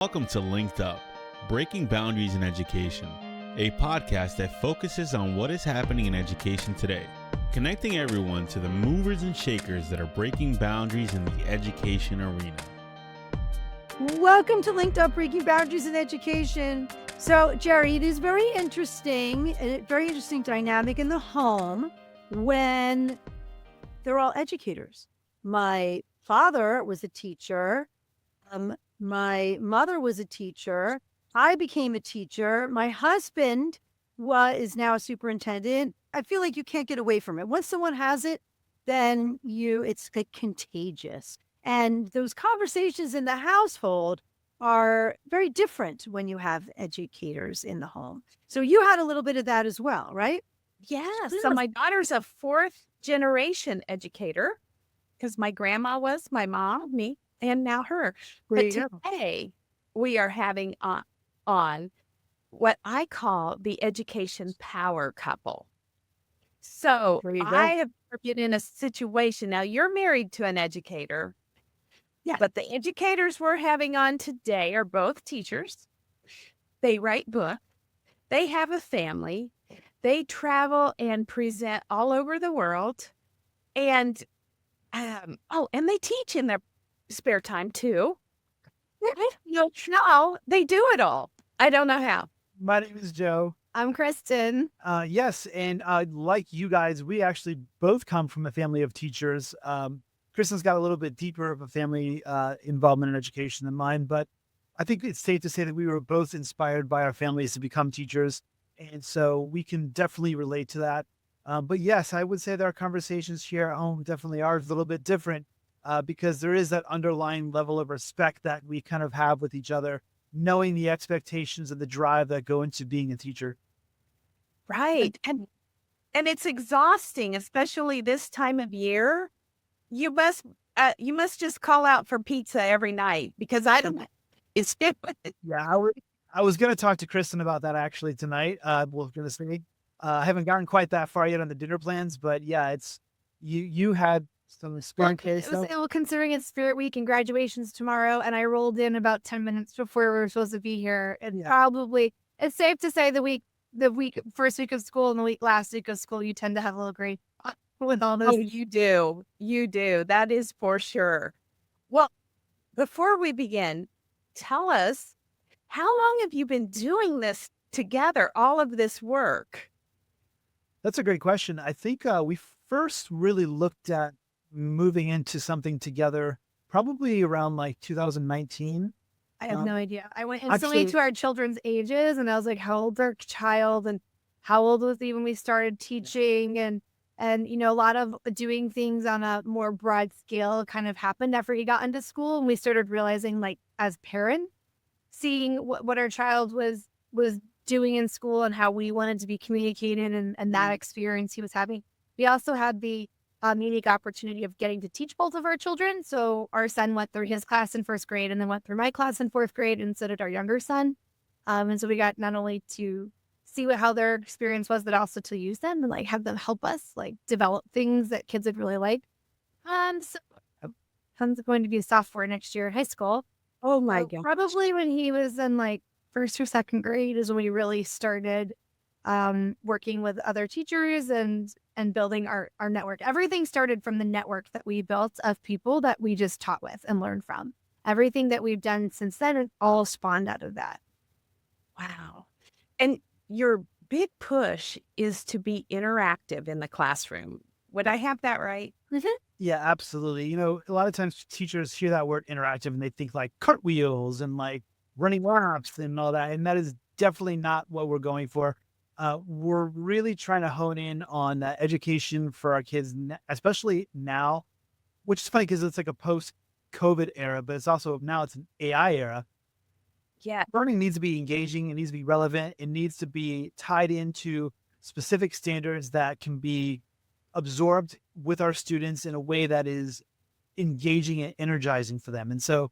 Welcome to LinkedUp, Breaking Boundaries in Education, a podcast that focuses on what is happening in education today, connecting everyone to the movers and shakers that are breaking boundaries in the education arena. Welcome to LinkedUp, Breaking Boundaries in Education. So, Jerry, it is very interesting dynamic in the home when they're all educators. My father was a teacher. My mother was a teacher. I became a teacher. My husband is now a superintendent. I feel like you can't get away from it. Once someone has it, then it's like contagious. And those conversations in the household are very different when you have educators in the home. So you had a little bit of that as well, right? Yes. So my daughter's a fourth generation educator because my grandma was, my mom, me, and now her. But today we are having on what I call the education power couple. So I have been in a situation. Now you're married to an educator. Yeah. But the educators we're having on today are both teachers. They write books. They have a family. They travel and present all over the world. And, and they teach in their spare time too. No, they do it all. I don't know how. My name is Joe. I'm Kristin. Yes, and like you guys, we actually both come from a family of teachers. Kristin's got a little bit deeper of a family involvement in education than mine, but I think it's safe to say that we were both inspired by our families to become teachers, and so we can definitely relate to that. But yes, I would say that our conversations here at home definitely are a little bit different because there is that underlying level of respect that we kind of have with each other, knowing the expectations and the drive that go into being a teacher. Right. And it's exhausting, especially this time of year. You must just call out for pizza every night because I don't. It's different. Yeah, I was going to talk to Kristin about that actually tonight. I haven't gotten quite that far yet on the dinner plans, but yeah, it's you had some spirit. Considering it's Spirit Week and graduation's tomorrow, and I rolled in about 10 minutes before we were supposed to be here, and probably it's safe to say the first week of school and the last week of school, you tend to have a little grief with all this. Oh, you do. That is for sure. Well, before we begin, tell us, how long have you been doing this together, all of this work? That's a great question. I think we first really looked at moving into something together probably around like 2019. I have no idea. I went instantly to our children's ages, and I was like, how old's our child? And how old was he when we started teaching? And a lot of doing things on a more broad scale kind of happened after he got into school. And we started realizing, like, as parents, seeing what our child was doing in school and how we wanted to be communicating and that experience he was having. We also had the unique opportunity of getting to teach both of our children. So our son went through his class in first grade and then went through my class in fourth grade, and so did our younger son. And so we got not only to see how their experience was, but also to use them and like have them help us like develop things that kids would really like. So son's going to be a sophomore next year in high school. Oh my God. Probably when he was in like first or second grade is when we really started working with other teachers and building our network. Everything started from the network that we built of people that we just taught with and learned from. Everything that we've done since then, it all spawned out of that. Wow. And your big push is to be interactive in the classroom. Would I have that right? Mm-hmm. Yeah, absolutely. A lot of times teachers hear that word interactive and they think like cartwheels and like running laps and all that. And that is definitely not what we're going for. We're really trying to hone in on education for our kids, especially now, which is funny because it's like a post-COVID era, but it's also now it's an AI era. Yeah. Learning needs to be engaging. It needs to be relevant. It needs to be tied into specific standards that can be absorbed with our students in a way that is engaging and energizing for them. And so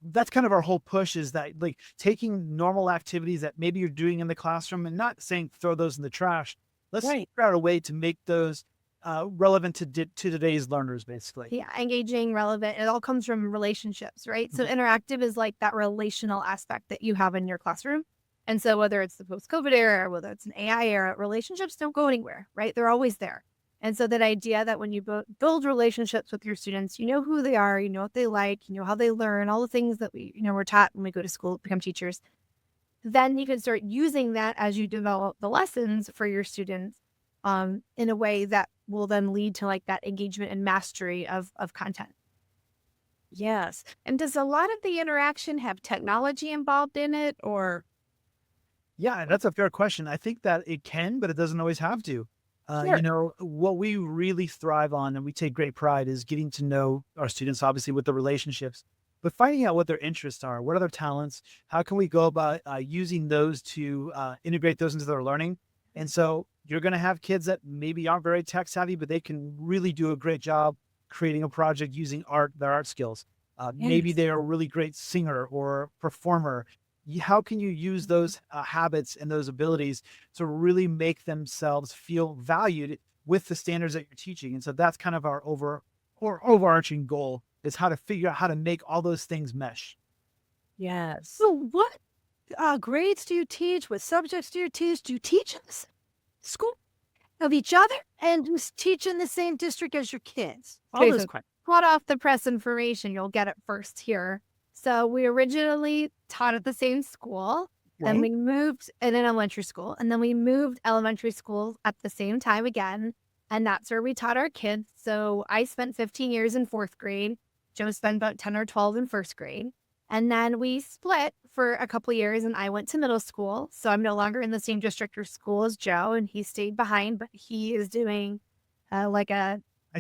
that's kind of our whole push, is that like taking normal activities that maybe you're doing in the classroom and not saying throw those in the trash. Let's figure out a way to make those relevant to today's learners, basically. Yeah, engaging, relevant. It all comes from relationships, right? So interactive is like that relational aspect that you have in your classroom. And so whether it's the post-COVID era, or whether it's an AI era, relationships don't go anywhere, right? They're always there. And so that idea that when you build relationships with your students, you know who they are, you know what they like, you know how they learn, all the things that we're taught when we go to school to become teachers, then you can start using that as you develop the lessons for your students in a way that will then lead to like that engagement and mastery of content. Yes. And does a lot of the interaction have technology involved in it, or? Yeah, that's a fair question. I think that it can, but it doesn't always have to. Sure. What we really thrive on and we take great pride is getting to know our students, obviously with the relationships, but finding out what their interests are, what are their talents, how can we go about using those to integrate those into their learning. And so you're going to have kids that maybe aren't very tech savvy, but they can really do a great job creating a project using their art skills. Maybe they're a really great singer or performer. How can you use those habits and those abilities to really make themselves feel valued with the standards that you're teaching? And so that's kind of our overarching goal, is how to figure out how to make all those things mesh. Yes. So what grades do you teach? What subjects do you teach? Do you teach in the same school of each other, and do you teach in the same district as your kids? All Okay, those so questions. hot off the press information, you'll get it first here. So we originally taught at the same school, and we moved in an elementary school, and then we moved elementary schools at the same time again. And that's where we taught our kids. So I spent 15 years in 4th grade. Joe spent about 10 or 12 in 1st grade. And then we split for a couple of years, and I went to middle school. So I'm no longer in the same district or school as Joe, and he stayed behind, but he is doing I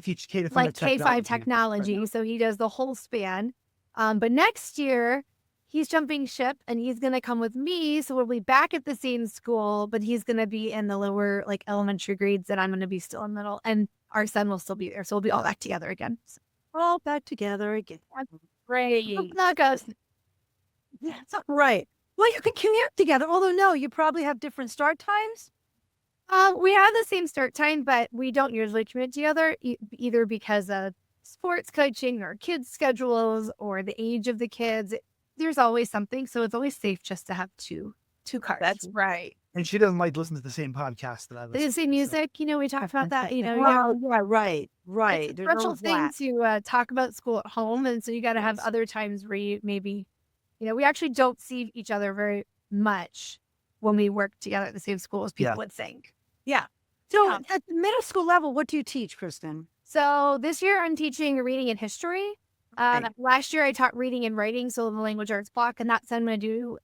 teach K-5 K5 technology. technology. Right. So he does the whole span. But next year, he's jumping ship, and he's going to come with me. So we'll be back at the same school, but he's going to be in the lower like elementary grades, and I'm going to be still in middle, and our son will still be there. So we'll be all back together again. All back together again. Great. That goes. That's right. Well, you can commute together. Although, no, you probably have different start times. We have the same start time, but we don't usually commute together either because of sports coaching or kids' schedules or the age of the kids. There's always something. So it's always safe just to have two cars. That's right. And she doesn't like to listen to the same podcast that I listen The same music, we talked about that, Yeah, right. It's a There's no special thing to talk about school at home. And so you got to have other times where you maybe, we actually don't see each other very much when we work together at the same school as people would think. Yeah. So at the middle school level, what do you teach, Kristin? So this year I'm teaching reading and history. Last year I taught reading and writing, so the language arts block, and that's what I'm going to do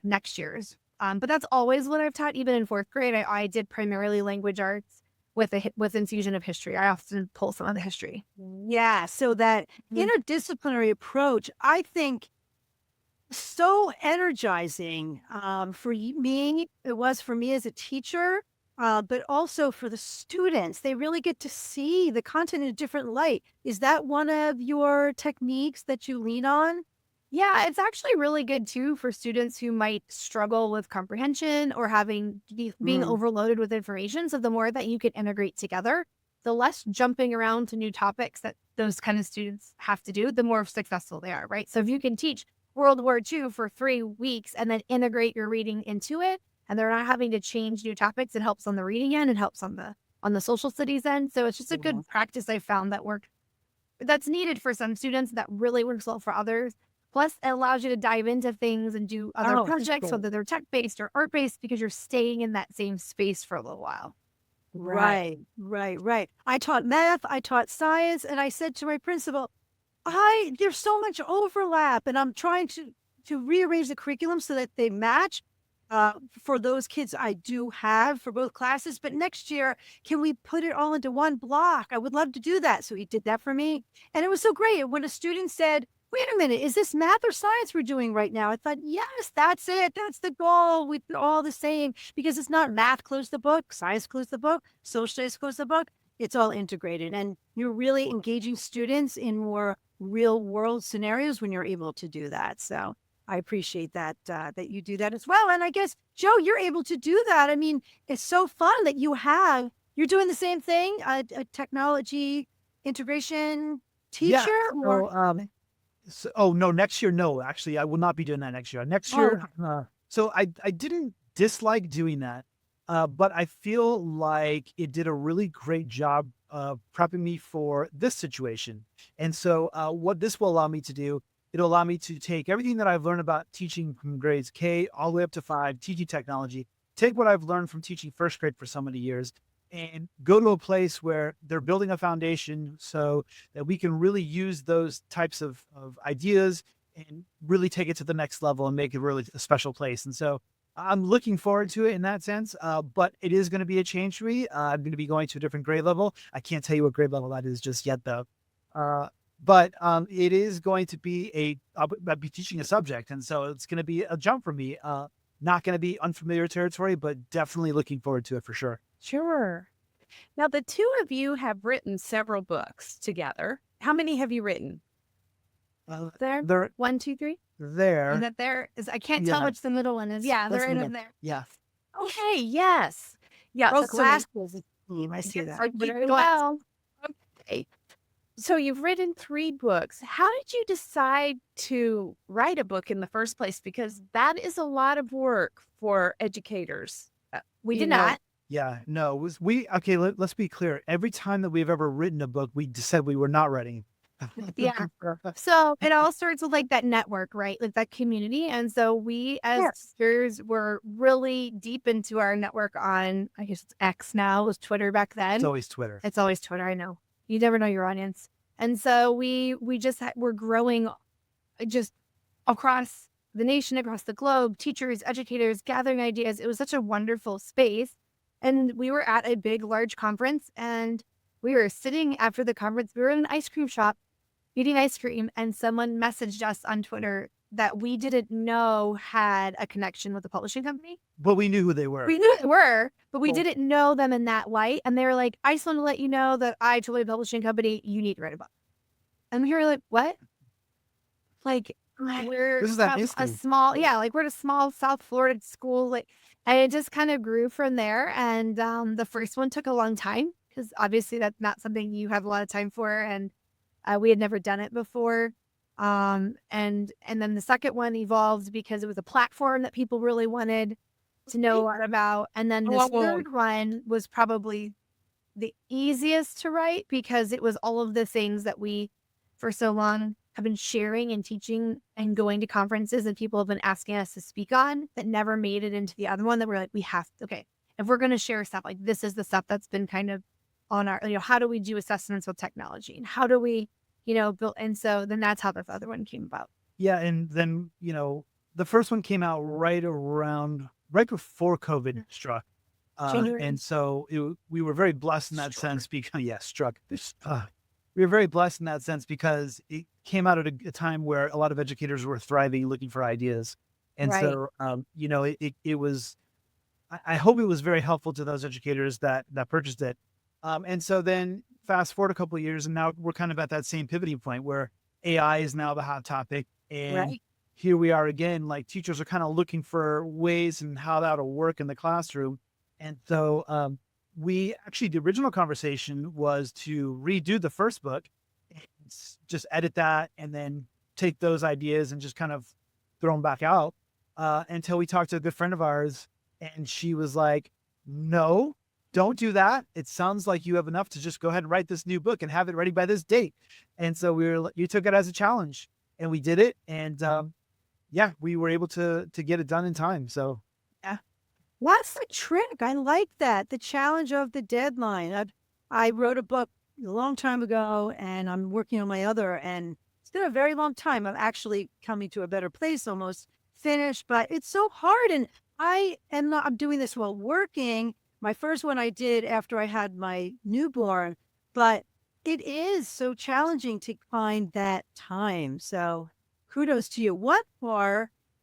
next year's. But that's always what I've taught. Even in 4th grade, I did primarily language arts with infusion of history. I often pull some of the history. Yeah. So that interdisciplinary approach, I think, so energizing for me. It was for me as a teacher, but also for the students. They really get to see the content in a different light. Is that one of your techniques that you lean on? Yeah, it's actually really good too for students who might struggle with comprehension or being overloaded with information. So the more that you can integrate together, the less jumping around to new topics that those kind of students have to do, the more successful they are, right? So if you can teach World War II for 3 weeks and then integrate your reading into it, and they're not having to change new topics, it helps on the reading end, it helps on the social studies end. So it's just a good practice I found that's needed for some students, that really works well for others. Plus, it allows you to dive into things and do other projects, whether they're tech-based or art-based, because you're staying in that same space for a little while. Right. I taught math, I taught science, and I said to my principal, there's so much overlap, and I'm trying to rearrange the curriculum so that they match for those kids I do have for both classes. But next year, can we put it all into one block? I would love to do that. So he did that for me. And it was so great. When a student said, wait a minute, is this math or science we're doing right now? I thought, yes, that's it. That's the goal. We're all the same, because it's not math close the book, science close the book, social studies close the book. It's all integrated. And you're really engaging students in more real world scenarios when you're able to do that. So I appreciate that that you do that as well. And I guess, Joe, you're able to do that. I mean, it's so fun that you have You're doing the same thing, a technology integration Yeah. teacher? Or Oh no, next year, no. Actually, I will not be doing that next year. Next oh, year, so I didn't dislike doing that, but I feel like it did a really great job prepping me for this situation. And so, what this will allow me to do, it'll allow me to take everything that I've learned about teaching from grades K all the way up to 5, teaching technology, take what I've learned from teaching first grade for so many years, and go to a place where they're building a foundation so that we can really use those types of ideas and really take it to the next level and make it really a special place. And so I'm looking forward to it in that sense. But it is going to be a change for me. I'm going to be going to a different grade level. I can't tell you what grade level that is just yet, though. But it is going to be I'll be teaching a subject. And so it's going to be a jump for me. Not going to be unfamiliar territory, but definitely looking forward to it for sure. Sure. Now, the two of you have written several books together. How many have you written? There, They're 1, 2, 3. there. And that there is, I can't tell Yeah. which the middle one is. Yeah, they're in there. Yeah. Okay, yes. Yeah. oh, so glasses team. I see Yes, that. are Very you- well. Okay. So you've written 3 books. How did you decide to write a book in the first place? Because that is a lot of work for educators. We You did know, not. Yeah, no, it was okay, let's be clear. Every time that we've ever written a book, we just said we were not writing. Yeah. So it all starts with like that network, right? Like that community. And so we as Yes. teachers were really deep into our network on, I guess it's X now, it was Twitter back then. It's always Twitter. It's always Twitter, I know. You never know your audience. And so we just we're growing just across the nation, across the globe, teachers, educators, gathering ideas. It was such a wonderful space. And we were at a big, large conference, and we were sitting after the conference. We were in an ice cream shop eating ice cream, and someone messaged us on Twitter that we didn't know had a connection with the publishing company. But we knew who they were. We knew they were, but we Cool. didn't know them in that light. And they were like, I just want to let you know that I told a publishing company, you need to write a book. And we were like, what? Like, we're This is that from high a school. small, yeah, like we're at a small South Florida school. Like, and it just kind of grew from there. And the first one took a long time because obviously that's not something you have a lot of time for. And we had never done it before. And then the second one evolved because it was a platform that people really wanted to know a lot about. And then this third one was probably the easiest to write because it was all of the things that we, for so long, have been sharing and teaching and going to conferences and people have been asking us to speak on that never made it into the other one that we're like, we have to, okay, if we're going to share stuff, like this is the stuff that's been kind of on our, how do we do assessments with technology and how do we, build, and so then that's how the other one came about. Yeah, and then, the first one came out right before COVID struck. January. And so we were very blessed in that sense because, struck. We were very blessed in that sense because it came out at a time where a lot of educators were thriving, looking for ideas. And Right. so, it was, I hope it was very helpful to those educators that purchased it. And so then fast forward a couple of years and now we're kind of at that same pivoting point where AI is now the hot topic. And Right. here we are again, like teachers are kind of looking for ways and how that'll work in the classroom. And so, the original conversation was to redo the first book, and just edit that and then take those ideas and just kind of throw them back out until we talked to a good friend of ours. And she was like, no, don't do that. It sounds like you have enough to just go ahead and write this new book and have it ready by this date. And so you took it as a challenge and we did it. And we were able to get it done in time. So What's the trick? I like that. The challenge of the deadline. I wrote a book a long time ago and I'm working on my other, and it's been a very long time. I'm actually coming to a better place, almost finished, but it's so hard. And I'm doing this while working. My first one I did after I had my newborn, but it is so challenging to find that time. So kudos to you.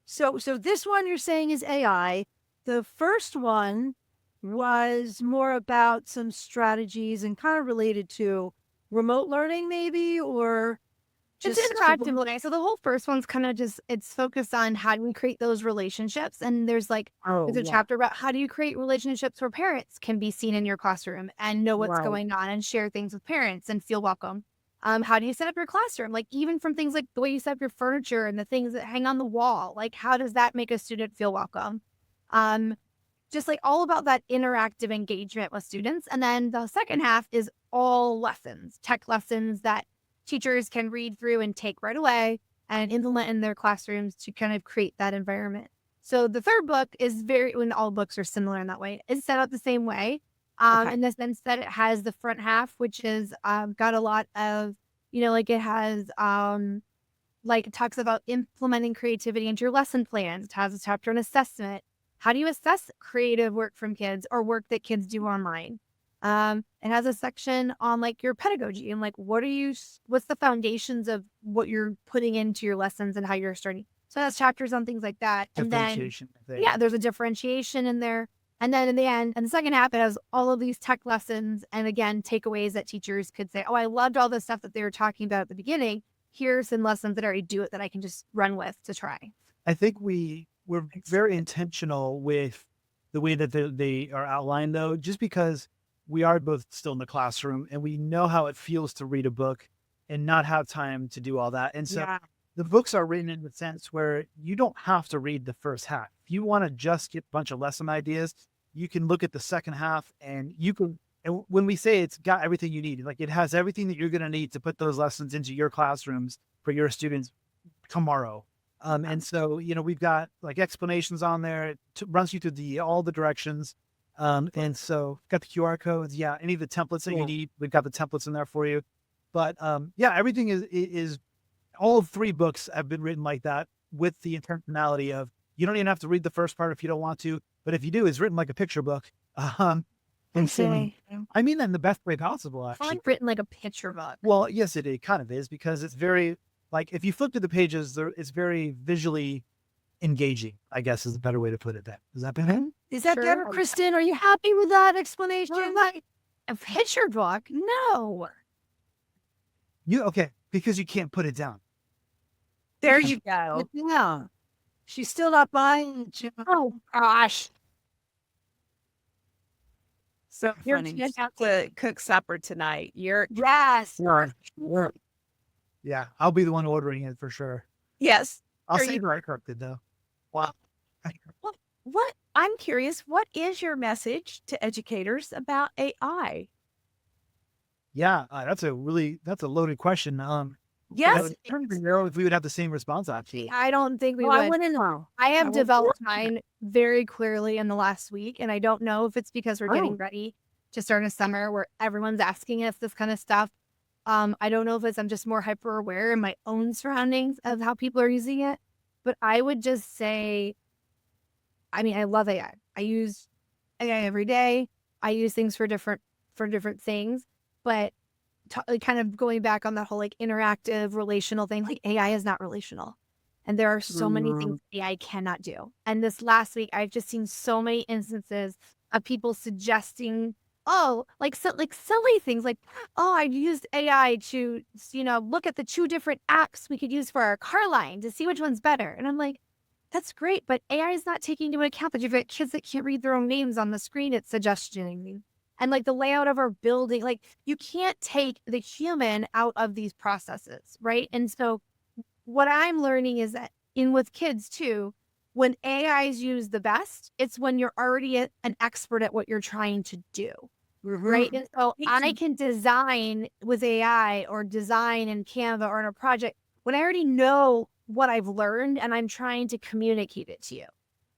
So this one you're saying is AI. The first one was more about some strategies and kind of related to remote learning maybe, or It's interactive learning. So the whole first one's kind of just, it's focused on how do we create those relationships. And there's there's a chapter about how do you create relationships where parents can be seen in your classroom and know what's going on and share things with parents and feel welcome. How do you set up your classroom? Like even from things like the way you set up your furniture and the things that hang on the wall, like how does that make a student feel welcome? Just like all about that interactive engagement with students. And then the second half is all lessons, tech lessons that teachers can read through and take right away and implement in their classrooms to kind of create that environment. So the third book is when all books are similar in that way, is set up the same way. In the sense that it has the front half, which is got a lot of, like it has like it talks about implementing creativity into your lesson plans. It has a chapter on assessment. How do you assess creative work from kids or work that kids do online? It has a section on like your pedagogy and like what's the foundations of what you're putting into your lessons and how you're starting. So it has chapters on things like that. And then there's a differentiation in there. And then in the end, and the second half, it has all of these tech lessons and again, takeaways that teachers could say, oh, I loved all the stuff that they were talking about at the beginning. Here's some lessons that I already do it that I can just run with to try. I think we're very intentional with the way that they are outlined, though, just because we are both still in the classroom and we know how it feels to read a book and not have time to do all that. And so the books are written in the sense where you don't have to read the first half. If you want to just get a bunch of lesson ideas, you can look at the second half and and when we say it's got everything you need, like it has everything that you're going to need to put those lessons into your classrooms for your students tomorrow. And so, we've got like explanations on there. It runs you through all the directions. And so got the QR codes. Yeah. Any of the templates that you need, we've got the templates in there for you. But everything is all 3 books have been written like that with the intentionality of, you don't even have to read the first part if you don't want to, but if you do, it's written like a picture book. And so, I mean that in the best way possible, actually. It's written like a picture book. Well, yes, it kind of is, because it's very, like, if you flip through the pages, it's very visually engaging, I guess is a better way to put it. Is that better? Is that better, Kristin? Are you happy with that explanation? Like a picture book? No. Okay, because you can't put it down. There you go. Yeah. She's still not buying. Oh, gosh. So you're going to have to cook supper tonight. Yes. Yeah, I'll be the one ordering it for sure. Yes. I'll say I cooked it, though. Wow. What? I'm curious, what is your message to educators about AI? Yeah, that's a loaded question. Yes. I don't even know if we would have the same response, actually. I don't think we would. I want to know. I have developed mine very clearly in the last week, and I don't know if it's because we're getting ready to start a summer where everyone's asking us this kind of stuff. I don't know if I'm just more hyper aware in my own surroundings of how people are using it, but I would just say, I love AI. I use AI every day. I use things for different things, but kind of going back on that whole like interactive relational thing, like AI is not relational. And there are so many things AI cannot do. And this last week, I've just seen so many instances of people suggesting, like silly things like, I used AI to, look at the 2 different apps we could use for our car line to see which one's better. And I'm like, that's great, but AI is not taking into account that you've got kids that can't read their own names on the screen. It's suggesting. And like the layout of our building, like you can't take the human out of these processes, right? And so what I'm learning is that with kids too, when AI is used the best, it's when you're already an expert at what you're trying to do, right? And so I can design with AI or design in Canva or in a project when I already know what I've learned and I'm trying to communicate it to you.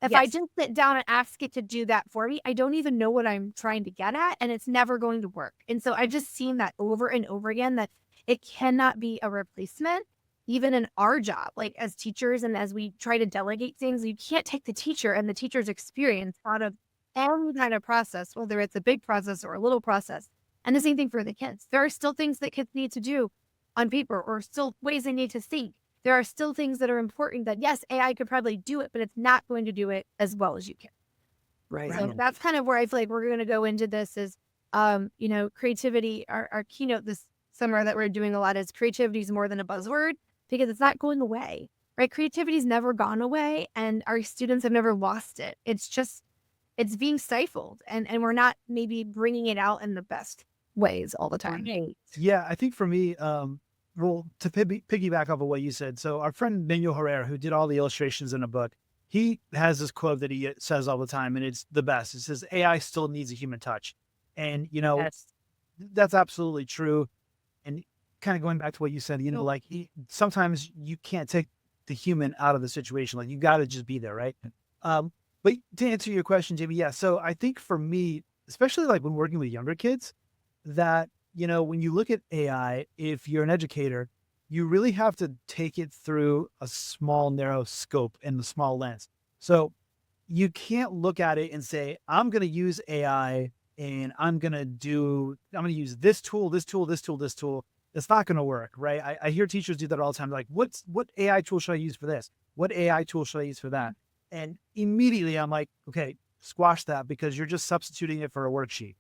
If I just sit down and ask it to do that for me, I don't even know what I'm trying to get at, and it's never going to work. And so I've just seen that over and over again, that it cannot be a replacement, even in our job, like as teachers and as we try to delegate things. You can't take the teacher and the teacher's experience out of any kind of process, whether it's a big process or a little process. And the same thing for the kids. There are still things that kids need to do on paper, or still ways they need to think. There are still things that are important that, yes, AI could probably do it, but it's not going to do it as well as you can. Right. So that's kind of where I feel like we're going to go into this is, creativity. Our keynote this summer that we're doing a lot is creativity is more than a buzzword because it's not going away, right? Creativity's never gone away and our students have never lost it. It's just, it's being stifled and we're not maybe bringing it out in the best ways all the time. Right. Yeah, I think for me, well, to piggyback off of what you said, so our friend Manuel Herrera, who did all the illustrations in the book, he has this quote that he says all the time, and it's the best. It says, AI still needs a human touch. And, Yes. that's absolutely true. And kind of going back to what you said, like sometimes you can't take the human out of the situation. Like you got to just be there, right? But to answer your question, Jamie, yeah. So I think for me, especially like when working with younger kids, that, when you look at AI, if you're an educator, you really have to take it through a small, narrow scope and the small lens. So you can't look at it and say, I'm going to use AI and I'm going to use this tool, this tool, this tool, this tool. It's not going to work, right? I hear teachers do that all the time. Like, what AI tool should I use for this? What AI tool should I use for that? And immediately I'm like, okay, squash that because you're just substituting it for a worksheet.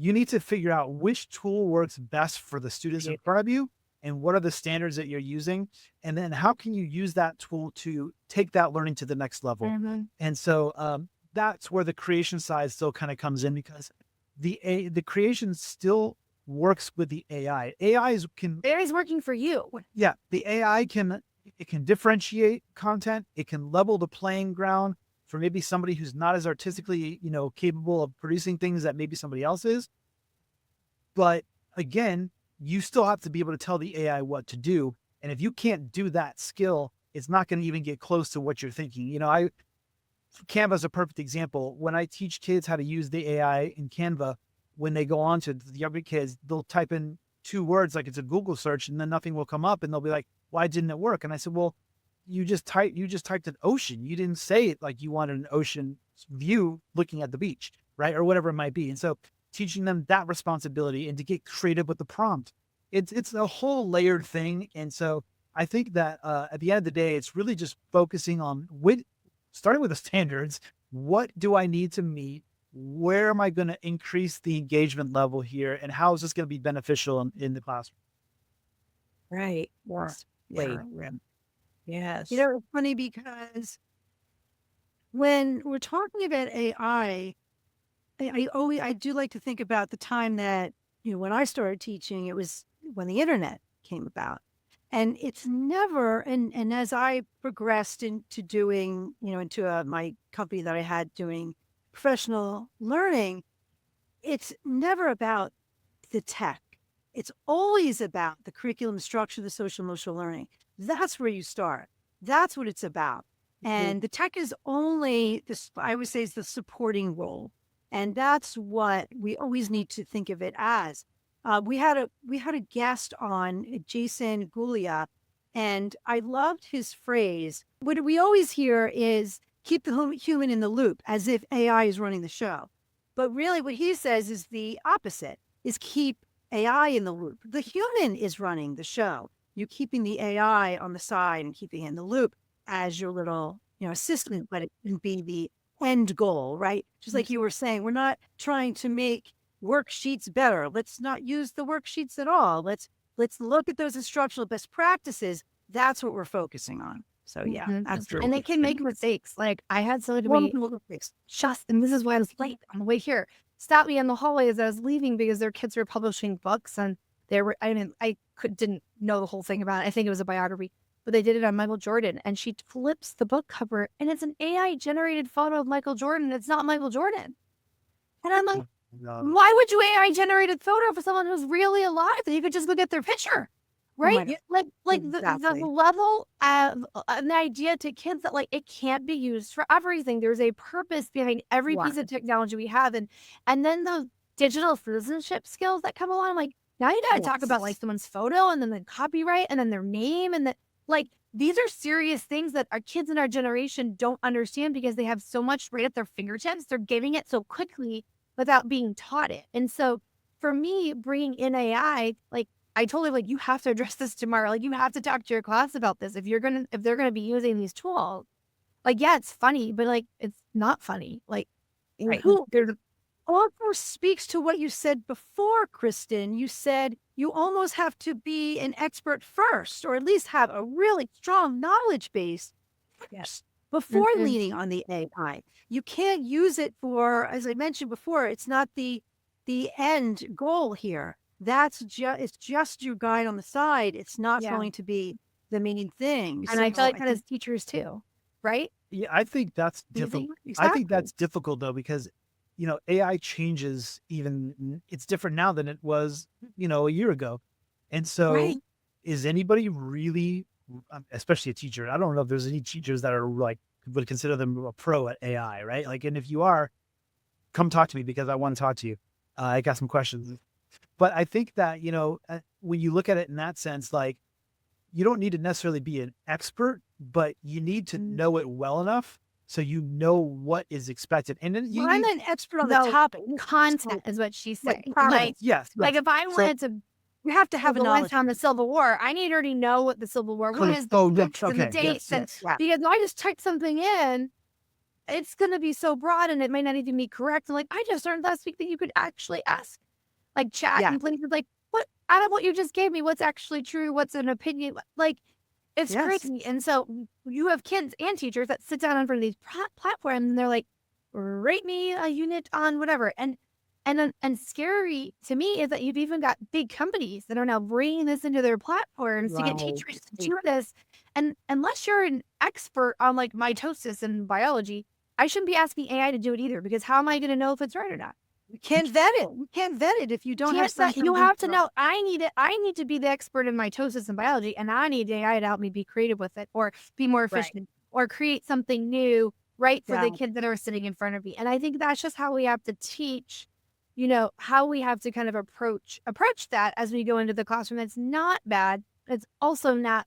You need to figure out which tool works best for the students in front of you and what are the standards that you're using. And then how can you use that tool to take that learning to the next level? Mm-hmm. And so that's where the creation side still kind of comes in because the creation still works with the AI. AI is working for you. Yeah, the AI can differentiate content. It can level the playing ground for maybe somebody who's not as artistically, capable of producing things that maybe somebody else is. But again, you still have to be able to tell the AI what to do. And if you can't do that skill, it's not going to even get close to what you're thinking. Canva is a perfect example. When I teach kids how to use the AI in Canva, when they go on to the younger kids, they'll type in 2 words like it's a Google search and then nothing will come up and they'll be like, why didn't it work? And I said, well, you just typed an ocean. You didn't say it like you wanted an ocean view looking at the beach, right? Or whatever it might be. And so teaching them that responsibility and to get creative with the prompt, it's a whole layered thing. And so I think that at the end of the day, it's really just focusing on starting with the standards. What do I need to meet? Where am I going to increase the engagement level here? And how is this going to be beneficial in the classroom? Right. Yeah. Yes. It's funny because when we're talking about AI, I do like to think about the time that, when I started teaching, it was when the internet came about. And it's never, and as I progressed into doing, into my company that I had doing professional learning, it's never about the tech. It's always about the curriculum structure, the social emotional learning. That's where you start. That's what it's about. And the tech is only this, I would say, is the supporting role. And that's what we always need to think of it as. We had a guest on, Jason Gulia, and I loved his phrase. What we always hear is keep the human in the loop, as if AI is running the show. But really what he says is the opposite, is keep AI in the loop. The human is running the show. You're keeping the AI on the side and keeping it in the loop as your little, assistant, but it can be the end goal, right? Just like you were saying, we're not trying to make worksheets better. Let's not use the worksheets at all. Let's look at those instructional best practices. That's what we're focusing on. So yeah, that's true. And they can make mistakes. Like I had somebody and this is why I was late on the way here. Stopped me in the hallway as I was leaving because their kids were publishing books and didn't know the whole thing about it. I think it was a biography, but they did it on Michael Jordan and she flips the book cover and it's an AI generated photo of Michael Jordan. It's not Michael Jordan. And I'm like, why would you AI generated photo for someone who's really alive that you could just look at their picture? Right? The level of an idea to kids that it can't be used for everything. There's a purpose behind every piece of technology we have. And then the digital citizenship skills that come along, now you gotta talk about someone's photo and then the copyright and then their name and these are serious things that our kids in our generation don't understand because they have so much right at their fingertips. They're getting it so quickly without being taught it. And so for me, bringing in AI, I told him, you have to address this tomorrow. You have to talk to your class about this. If they're gonna be using these tools, yeah, it's funny, but it's not funny. Right. There's almost speaks to what you said before, Kristin. You said you almost have to be an expert first, or at least have a really strong knowledge base Yes. before leaning on the AI. You can't use it for, as I mentioned before, it's not the end goal here. It's just your guide on the side. It's not going to be the main thing. And I feel like that as teachers too, right? Yeah, I think that's difficult. I think that's difficult though, because AI changes. It's different now than it was, a year ago. And so is anybody really, especially a teacher? I don't know if there's any teachers that are like, would consider them a pro at AI, right? Like, and if you are, come talk to me because I want to talk to you. I got some questions. But I think that, when you look at it in that sense, like, you don't need to necessarily be an expert, but you need to know it well enough so you know what is expected. And then I'm not an expert on the topic. Content is what she's saying. Yes. Like if I wanted to, you have to have a knowledge on the Civil War. I need to already know what the Civil War was, the dates, because if I just type something in, it's going to be so broad and it might not even be correct. And like I just learned last week that you could actually ask, like chat and places like, what out of what you just gave me, what's actually true, what's an opinion, like it's crazy. And so you have kids and teachers that sit down in front of these platforms and they're like, rate me a unit on whatever. And scary to me is that you've even got big companies that are now bringing this into their platforms to get teachers to do this. And unless you're an expert on like mitosis and biology, I shouldn't be asking AI to do it either, because how am I going to know if it's right or not? You can't vet it. You can't vet it if you don't have something. You have to know. I need to be the expert in mitosis and biology, and I need AI to help me be creative with it, or be more efficient, or create something new, for the kids that are sitting in front of me. And I think that's just how we have to teach, how we have to kind of approach that as we go into the classroom. It's not bad. It's also not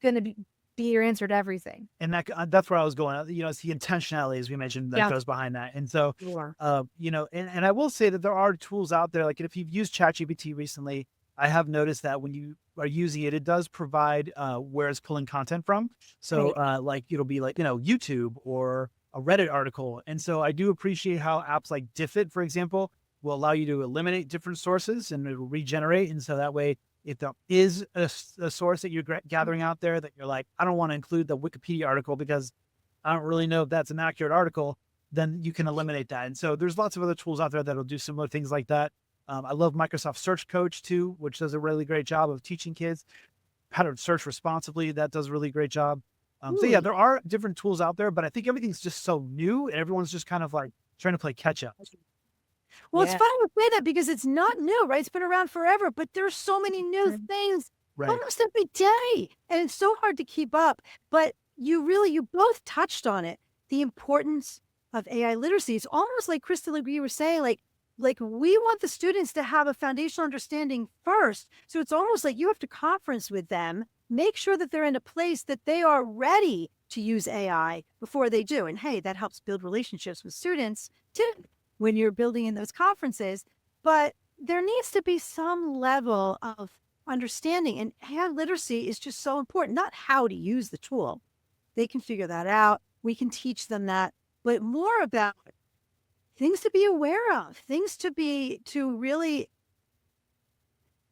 going to be your answer to everything. And that's where I was going. It's the intentionality, as we mentioned, that goes behind that. And so, and I will say that there are tools out there. Like if you've used ChatGPT recently, I have noticed that when you are using it, it does provide where it's pulling content from. So like it'll be like, YouTube or a Reddit article. And so I do appreciate how apps like Diffit, for example, will allow you to eliminate different sources and it'll regenerate. And so that way, if there is a source that you're gathering out there that you're like, I don't want to include the Wikipedia article because I don't really know if that's an accurate article, then you can eliminate that. And so there's lots of other tools out there that'll do similar things like that. I love Microsoft Search Coach too, which does a really great job of teaching kids how to search responsibly. That does a really great job. So yeah, there are different tools out there, but I think everything's just so new and everyone's just kind of like trying to play catch up. Well, it's funny to say that because it's not new, right? It's been around forever, but there's so many new things almost every day. And it's so hard to keep up. But you both touched on it, the importance of AI literacy. It's almost like Kristin, like you were saying, like we want the students to have a foundational understanding first. So it's almost like you have to conference with them, make sure that they're in a place that they are ready to use AI before they do. And hey, that helps build relationships with students too, when you're building in those conferences. But there needs to be some level of understanding, and AI literacy is just so important, not how to use the tool. They can figure that out. We can teach them that, but more about things to be aware of, things to really,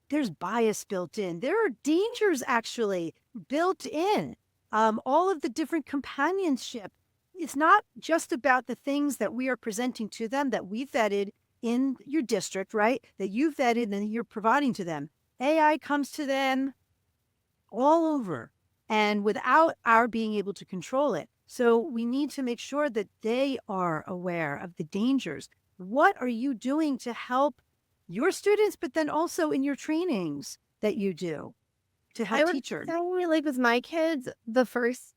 there's bias built in. There are dangers actually built in. All of the different companionship. It's not just about the things that we are presenting to them that we vetted in your district, right? That you vetted and you're providing to them. AI comes to them all over and without our being able to control it. So we need to make sure that they are aware of the dangers. What are you doing to help your students, but then also in your trainings that you do to help teachers? I would like with my kids, the first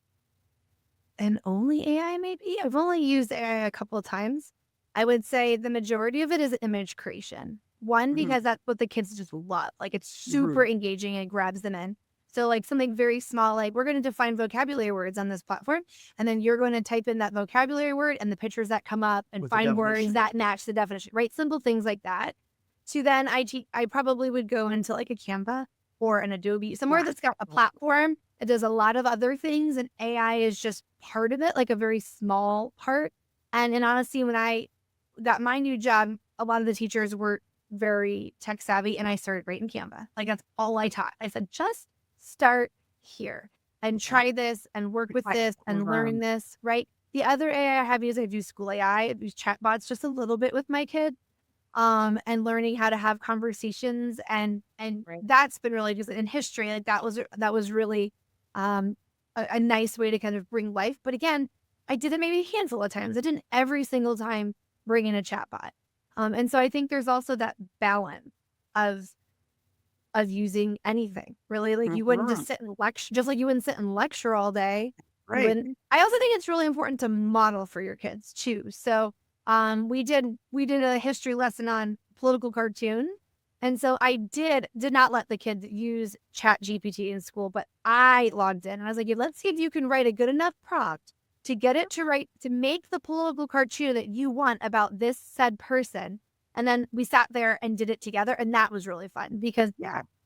and only AI maybe. I've only used AI a couple of times. I would say the majority of it is image creation. One, because that's what the kids just love. Like it's super engaging and grabs them in. So like something very small, like we're going to define vocabulary words on this platform. And then you're going to type in that vocabulary word and the pictures that come up and find words that match the definition, right? Simple things like that. So then I probably would go into like a Canva or an Adobe, somewhere that's got a platform. It does a lot of other things, and AI is just part of it, like a very small part. And in honesty, when I got my new job a lot of the teachers were very tech savvy, and I started right in Canva. Like that's all I taught. I said, just start here and try this and work with this and learn this, right? The other AI I have used, I do school AI, I use chatbots just a little bit with my kid, and learning how to have conversations, and that's been really just in history. Like that was really a nice way to kind of bring life. But again, I did it maybe a handful of times. I didn't every single time bring in a chatbot. And so I think there's also that balance of using anything, really. Like you wouldn't just sit and lecture, just like you wouldn't sit and lecture all day. Right. I also think it's really important to model for your kids too. So we did a history lesson on political cartoon. And so I did not let the kids use Chat GPT in school, but I logged in and I was like, yeah, let's see if you can write a good enough prompt to get it to make the political cartoon that you want about this said person. And then we sat there and did it together. And that was really fun because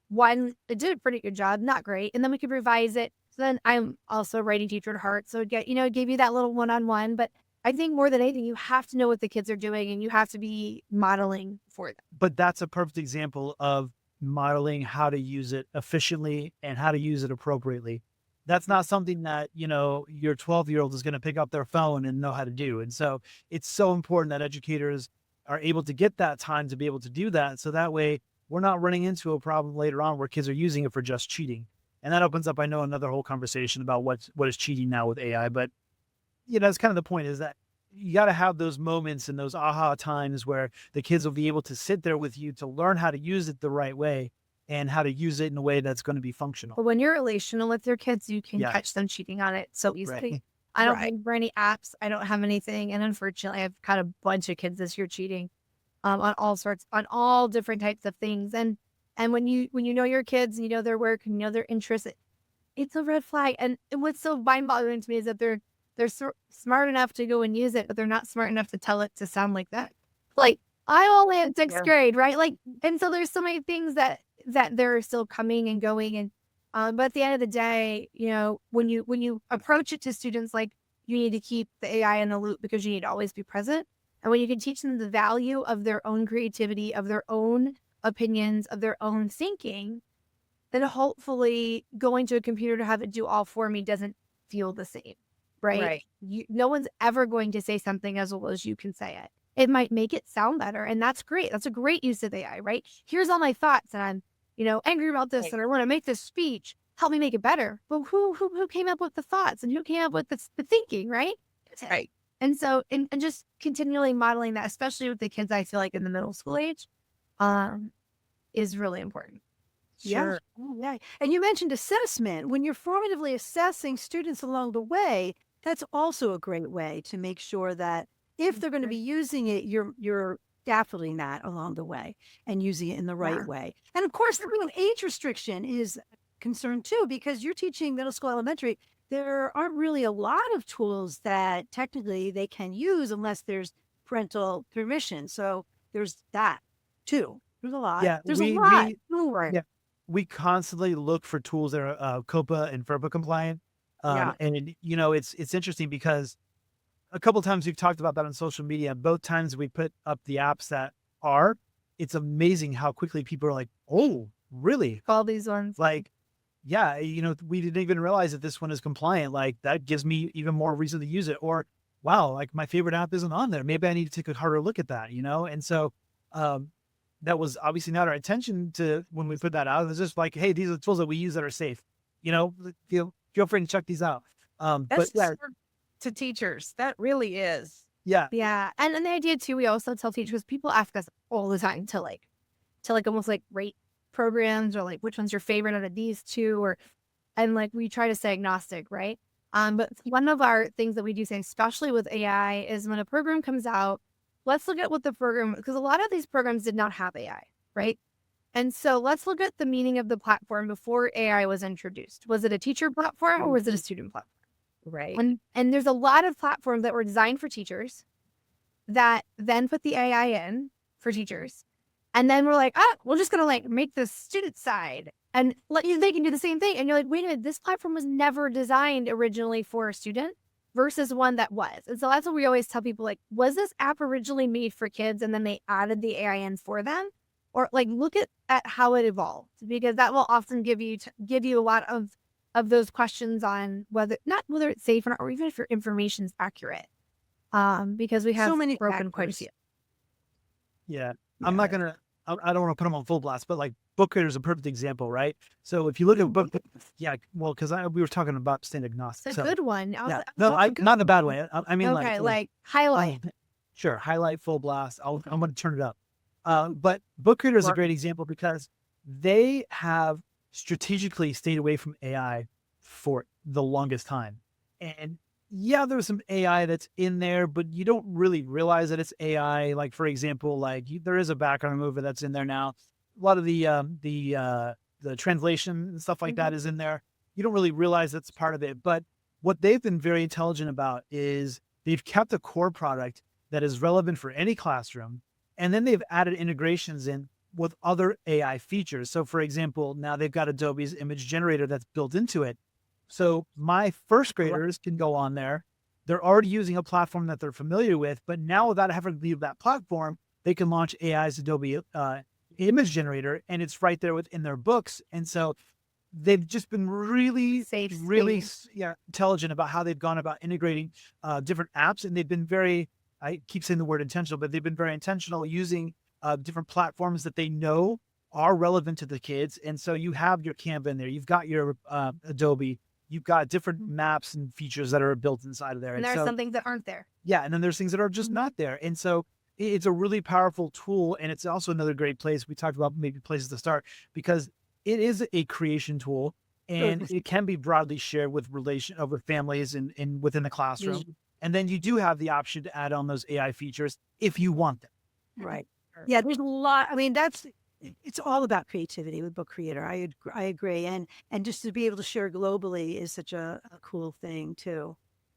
one, it did a pretty good job, not great. And then we could revise it. So then I'm also a writing teacher at heart. So it gave you that little one-on-one. But I think more than anything, you have to know what the kids are doing and you have to be modeling for them. But that's a perfect example of modeling how to use it efficiently and how to use it appropriately. That's not something that, your 12-year-old is going to pick up their phone and know how to do. And so it's so important that educators are able to get that time to be able to do that. So that way we're not running into a problem later on where kids are using it for just cheating. And that opens up, I know, another whole conversation about what is cheating now with AI. But, that's kind of the point, is that you got to have those moments and those aha times where the kids will be able to sit there with you to learn how to use it the right way and how to use it in a way that's going to be functional. But when you're relational with your kids, you can catch them cheating on it so easily. Right. I don't think for any apps, I don't have anything. And unfortunately, I've caught a bunch of kids this year cheating on all different types of things. And when you know your kids, and you know their work, and you know their interests, it's a red flag. And what's so mind-boggling to me is that they're smart enough to go and use it, but they're not smart enough to tell it to sound like that. Like, I only in sixth grade, right? Like, and so there's so many things that they're still coming and going. And but at the end of the day, when you approach it to students, like, you need to keep the AI in the loop because you need to always be present. And when you can teach them the value of their own creativity, of their own opinions, of their own thinking, then hopefully going to a computer to have it do all for me doesn't feel the same, right? No one's ever going to say something as well as you can say it. It might make it sound better, and that's great. That's a great use of AI, right? Here's all my thoughts, and I'm, angry about this, and I want to make this speech. Help me make it better. But who came up with the thoughts, and who came up with the thinking, right? Right. And so, and just continually modeling that, especially with the kids, I feel like in the middle school age, is really important. Sure. Yeah. And you mentioned assessment. When you're formatively assessing students along the way, that's also a great way to make sure that if they're going to be using it, you're scaffolding that along the way and using it in the right way. And of course, the age restriction is a concern too, because you're teaching middle school, elementary. There aren't really a lot of tools that technically they can use unless there's parental permission. So there's that too. There's a lot. Yeah, there's a lot. We constantly look for tools that are COPA and FERPA compliant. And it's interesting because a couple of times we've talked about that on social media. Both times we put up the apps that are, it's amazing how quickly people are like, oh, really? All these ones. Like, yeah, we didn't even realize that this one is compliant. Like, that gives me even more reason to use it. Or, wow, like my favorite app isn't on there. Maybe I need to take a harder look at that, And so that was obviously not our intention to when we put that out. It was just like, hey, these are the tools that we use that are safe. Feel free to check these out. That's to teachers. That really is. Yeah. Yeah. And the idea too, we also tell teachers, people ask us all the time to almost like rate programs or like which one's your favorite out of these two, and like we try to stay agnostic, right? But one of our things that we do say, especially with AI, is when a program comes out, let's look at what the program, because a lot of these programs did not have AI, right? And so let's look at the meaning of the platform before AI was introduced. Was it a teacher platform or was it a student platform? Right. And there's a lot of platforms that were designed for teachers that then put the AI in for teachers. And then we're like, we're just going to like make the student side and let you, they can do the same thing. And you're like, wait a minute, this platform was never designed originally for a student. versus one that was. And so that's what we always tell people, like, was this app originally made for kids and then they added the AI in for them? Or like look at how it evolved, because that will often give you a lot of those questions on whether it's safe or not, or even if your information is accurate. Because we have So many broken quite a factors. few. Yeah. I'm not gonna. I don't want to put them on full blast, but like Book Creator is a perfect example, right? So if you look at book, yeah, well, because we were talking about staying agnostic. It's a So, good one. yeah, no, not in a bad way. I mean, okay, like oh, highlight. sure, highlight, full blast. I'm going to turn it up. But Book Creator is a great example because they have strategically stayed away from AI for the longest time. And yeah, there's some AI that's in there, but you don't really realize that it's AI. Like, for example, like there is a background mover that's in there now. A lot of the translation and stuff like that is in there. You don't really realize that's part of it. But what they've been very intelligent about is they've kept a core product that is relevant for any classroom. And then they've added integrations in with other AI features. So for example, now they've got Adobe's image generator that's built into it. So my first graders can go on there. They're already using a platform that they're familiar with, but now without having to leave that platform, they can launch AI's Adobe image generator, and it's right there within their books. And so they've just been really intelligent about how they've gone about integrating different apps. And they've been very, I keep saying the word intentional, but they've been very intentional using different platforms that they know are relevant to the kids. And so you have your Canva in there, you've got your Adobe, you've got different maps and features that are built inside of there. And there are some things that aren't there. Yeah. And then there's things that are just not there. And so it's a really powerful tool. And it's also another great place. We talked about maybe places to start because it is a creation tool and it can be broadly shared with families and within the classroom. And then you do have the option to add on those AI features if you want them. Right. Yeah, there's a lot. I mean, it's all about creativity with Book Creator. I agree. And just to be able to share globally is such a cool thing too.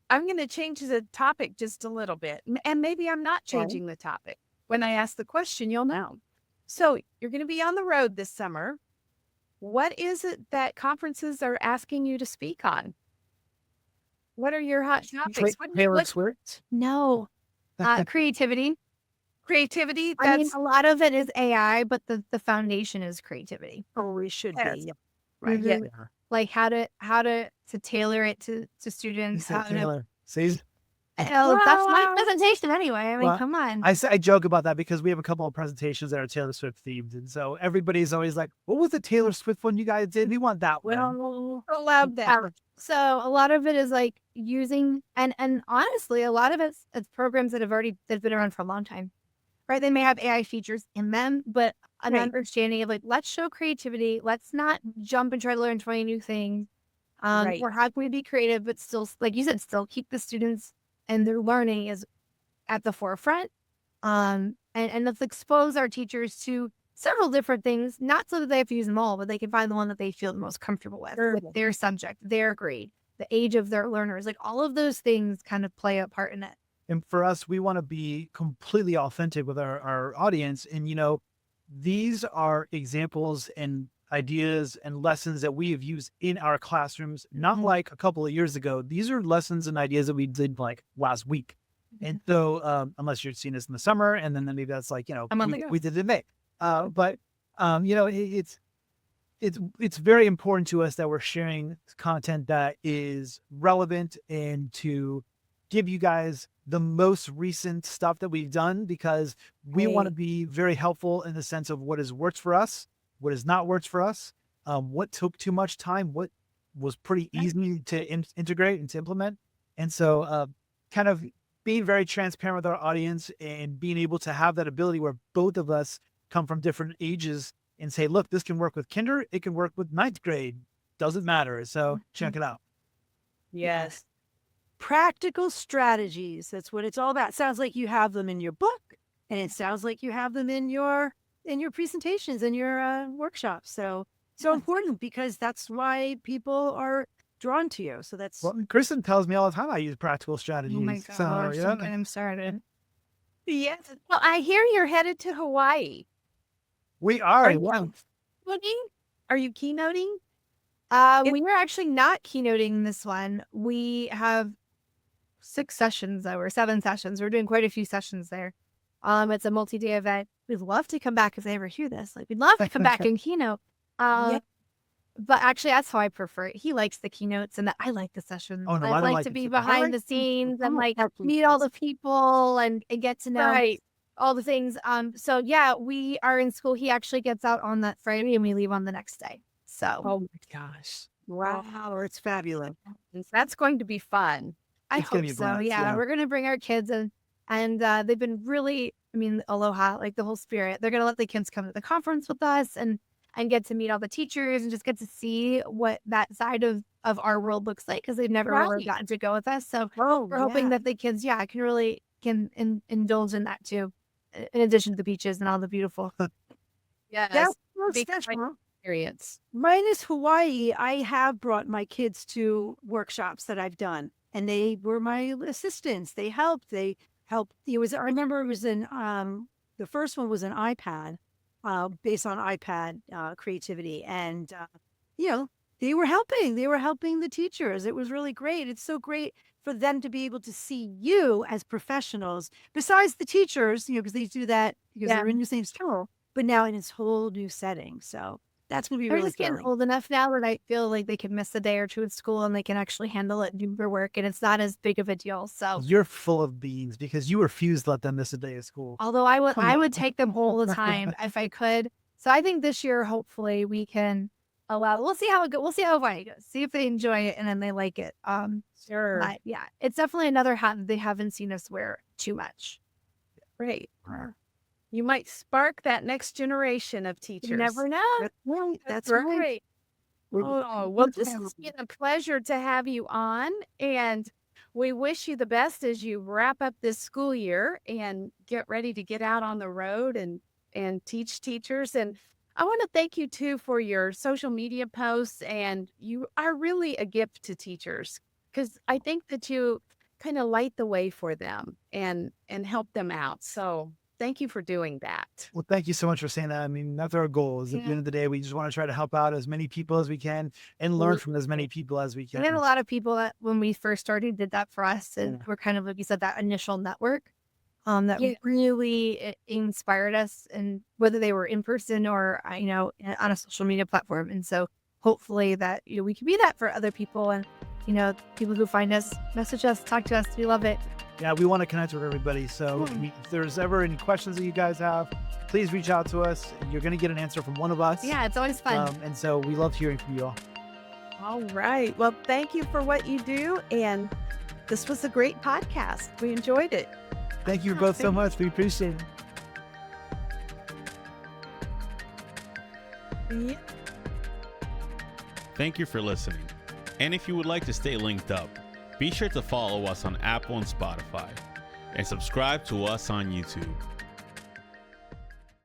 I'm going to change the topic just a little bit. And maybe I'm not changing the topic. When I ask the question, you'll know. So you're going to be on the road this summer. What is it that conferences are asking you to speak on? What are your hot topics? Taylor Swift? No. Creativity. Creativity? I mean, a lot of it is AI, but the foundation is creativity. Or we should be. Yeah. Right. Mm-hmm. Yeah. Like how to tailor it to students. Taylor. See? That's my presentation anyway. I mean, come on. I joke about that because we have a couple of presentations that are Taylor Swift themed. And so everybody's always like, what was the Taylor Swift one you guys did? We want that one. Well, I love that. So a lot of it is like using, and honestly, a lot of it's programs that have been around for a long time, right? They may have AI features in them, but an understanding of like, let's show creativity. Let's not jump and try to learn 20 new things. Or how can we be creative, but still, like you said, still keep the students and their learning is at the forefront. And let's expose our teachers to several different things, not so that they have to use them all, but they can find the one that they feel the most comfortable with their subject, their grade, the age of their learners. Like all of those things kind of play a part in it. And for us, we want to be completely authentic with our audience. And, these are examples and ideas and lessons that we have used in our classrooms, not like a couple of years ago. These are lessons and ideas that we did like last week. And so, unless you're seeing this in the summer, and then maybe that's like, we did it in May. But it's very important to us that we're sharing content that is relevant and to give you guys the most recent stuff that we've done, because we want to be very helpful in the sense of what has worked for us, what has not worked for us, what took too much time, what was pretty easy to integrate and to implement. And so kind of being very transparent with our audience and being able to have that ability where both of us come from different ages and say, look, this can work with kinder, it can work with ninth grade, doesn't matter. So check it out. Yes. Practical strategies. That's what it's all about. Sounds like you have them in your book, and it sounds like you have them in your presentations and your workshops. So important, because that's why people are drawn to you. So that's Kristin tells me all the time I use practical strategies. Oh my gosh, don't get him started. Yes. Well, I hear you're headed to Hawaii. We are. Are you keynoting? We were actually not keynoting this one. We have 6 sessions or 7 sessions. We're doing quite a few sessions there. It's a multi-day event. We'd love to come back if they ever hear this. Like, we'd love to come back and keynote. But actually, that's how I prefer it. He likes the keynotes, and I like the sessions. Oh, no, I I don't like to it be too. behind the scenes and like meet all the people and get to know all the things. So yeah, we are in school. He actually gets out on that Friday, and we leave on the next day. So Oh my gosh. Wow, it's fabulous. That's going to be fun. I It's gonna hope be a so. blast, Yeah, yeah. we're gonna bring our kids and they've been really, I mean, aloha, like the whole spirit. They're gonna let the kids come to the conference with us and get to meet all the teachers and just get to see what that side of our world looks like, because they've never really gotten to go with us. So we're hoping that the kids, can indulge in that too, in addition to the beaches and all the beautiful. Yes. That was Big special. experience. Minus Hawaii, I have brought my kids to workshops that I've done, and they were my assistants. They helped. It was, I remember it was the first one was an iPad, based on iPad creativity. And, they were helping. They were helping the teachers. It was really great. It's so great for them to be able to see you as professionals, besides the teachers, because they do that because they're in the same school, but now in this whole new setting. So that's going to be They're really just getting thrilling. old enough now that I feel like they can miss a day or two at school and they can actually handle it and do their work, and it's not as big of a deal. So You're full of beans because you refuse to let them miss a day of school. although I would take them all the time if I could. So I think this year, hopefully, we can allow. We'll see how it goes. We'll see how Hawaii goes. See if they enjoy it and then they like it. Sure. But yeah, it's definitely another hat that they haven't seen us wear too much. Great. You might spark that next generation of teachers. You never know. That's right. Great. Oh, well, this has been a pleasure to have you on, and we wish you the best as you wrap up this school year and get ready to get out on the road and teach teachers. And I want to thank you too for your social media posts, and you are really a gift to teachers, because I think that you kind of light the way for them and help them out. So thank you for doing that. Well, thank you so much for saying that. I mean, that's our goal. Is at the end of the day, we just want to try to help out as many people as we can and learn from as many people as we can. We had a lot of people that when we first started did that for us, and we're kind of, like you said, that initial network that really inspired us, and whether they were in person or on a social media platform. And so hopefully that we can be that for other people, and people who find us, message us, talk to us. We love it. Yeah, we want to connect with everybody. So if there's ever any questions that you guys have, please reach out to us. You're going to get an answer from one of us. Yeah, it's always fun. And so we love hearing from you all. All right. Well, thank you for what you do. And this was a great podcast. We enjoyed it. Thank you both so much. We appreciate it. Thank you for listening. And if you would like to stay linked up, be sure to follow us on Apple and Spotify, and subscribe to us on YouTube.